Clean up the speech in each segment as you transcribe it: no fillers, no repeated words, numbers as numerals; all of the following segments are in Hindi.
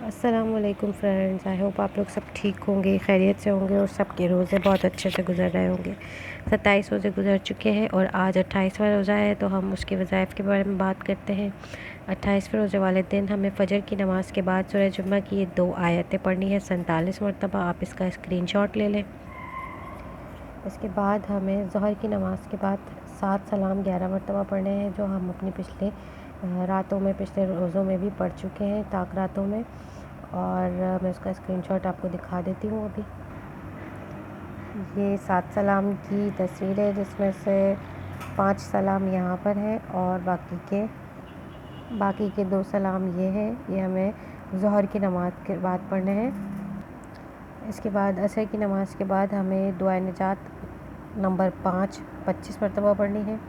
अस्सलामुअलैकुम फ्रेंड्स, आई होप आप लोग सब ठीक होंगे, खैरियत से होंगे और सबके रोज़े बहुत अच्छे से गुजर रहे होंगे। 27 रोज़े गुजर चुके हैं और आज 28वां रोज़ा है, तो हम उसके वज़ाइफ के बारे में बात करते हैं। 28वें रोज़े वाले दिन हमें फ़जर की नमाज़ के बाद सूरह जुम्मा की ये 2 आयतें पढ़नी है 47 मरतबा। आप इसका स्क्रीनशॉट ले लें। इसके बाद हमें ज़ोहर की नमाज़ के बाद 7 सलाम 11 मरतबा पढ़ने हैं, जो हम अपनी पिछले रातों में, पिछले रोज़ों में भी पढ़ चुके हैं, ताक रातों में। और मैं उसका स्क्रीनशॉट आपको दिखा देती हूँ अभी। ये 7 सलाम की तस्वीर है, जिसमें से 5 सलाम यहाँ पर हैं और बाकी के 2 सलाम ये हैं। ये हमें ज़ोहर की नमाज़ के बाद पढ़ने हैं। इसके बाद असर की नमाज़ के बाद हमें दुआ निजात नंबर 5 25 मरतबा पढ़नी है।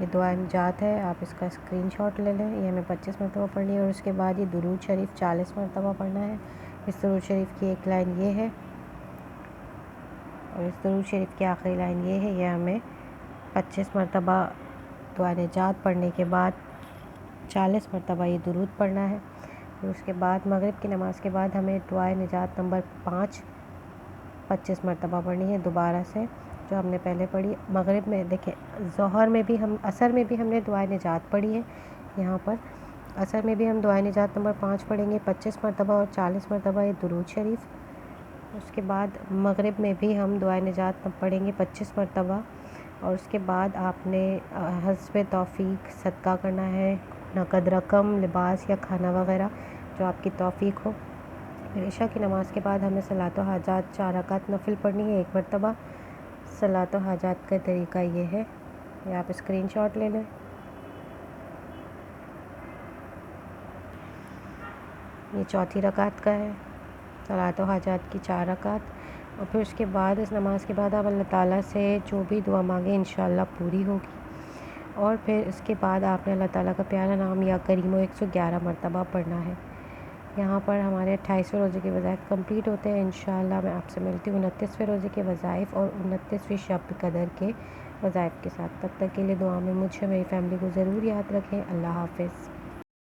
ये दुआ निजात है, आप इसका स्क्रीनशॉट ले लें। ये हमें 25 मरतबा पढ़नी है और उसके बाद ये दुरूद शरीफ 40 मरतबा पढ़ना है। इस दुरूद शरीफ की एक लाइन ये है और इस दुरूद शरीफ की आखिरी लाइन ये है। ये हमें 25 मरतबा दुआ निजात पढ़ने के बाद 40 मरतबा ये दुरूद पढ़ना है। और उसके बाद मगरिब की नमाज़ के बाद हमें दुआ निजात नंबर 5 25 मरतबा पढ़नी है दोबारा से, जो हमने पहले पढ़ी। मगरिब में देखें, ज़ोहर में भी असर में भी हमने दुआ निजात पढ़ी है। यहाँ पर असर में भी हम दुआ निजात नंबर 5 पढ़ेंगे 25 मरतबा और 40 मरतबा ये दुरूद शरीफ। उसके बाद मगरिब में भी हम दुआ निजात पढ़ेंगे 25 मरतबा और उसके बाद आपने हस्ब तौफ़ीक सदका करना है, नकद रकम, लिबास या खाना वगैरह, जो आपकी तौफ़ीक हो। इशा की नमाज़ के बाद हमें सलातो हाजात 4 रकात नफिल पढ़नी है 1 मरतबा। सलातो हाजात का तरीका ये है, ये आप स्क्रीनशॉट ले लें। ये चौथी रकात का है, सलातो हाजात की 4 रकात। और फिर उसके बाद इस नमाज़ के बाद आप अल्लाह ताला से जो भी दुआ मांगे इंशाअल्लाह पूरी होगी। और फिर इसके बाद आपने अल्लाह ताला का प्यारा नाम या करीमो 111 मरतबा पढ़ना है। यहाँ पर हमारे 28वें रोज़े के वज़ाइफ कंप्लीट होते हैं। इंशाअल्लाह मैं आपसे मिलती हूँ 29वें रोज़े के वज़ाइफ और 29वीं शब कदर के वज़ाइफ के साथ। तब तक के लिए दुआ में मुझे, मेरी फ़ैमिली को ज़रूर याद रखें। अल्लाह हाफ़िज़।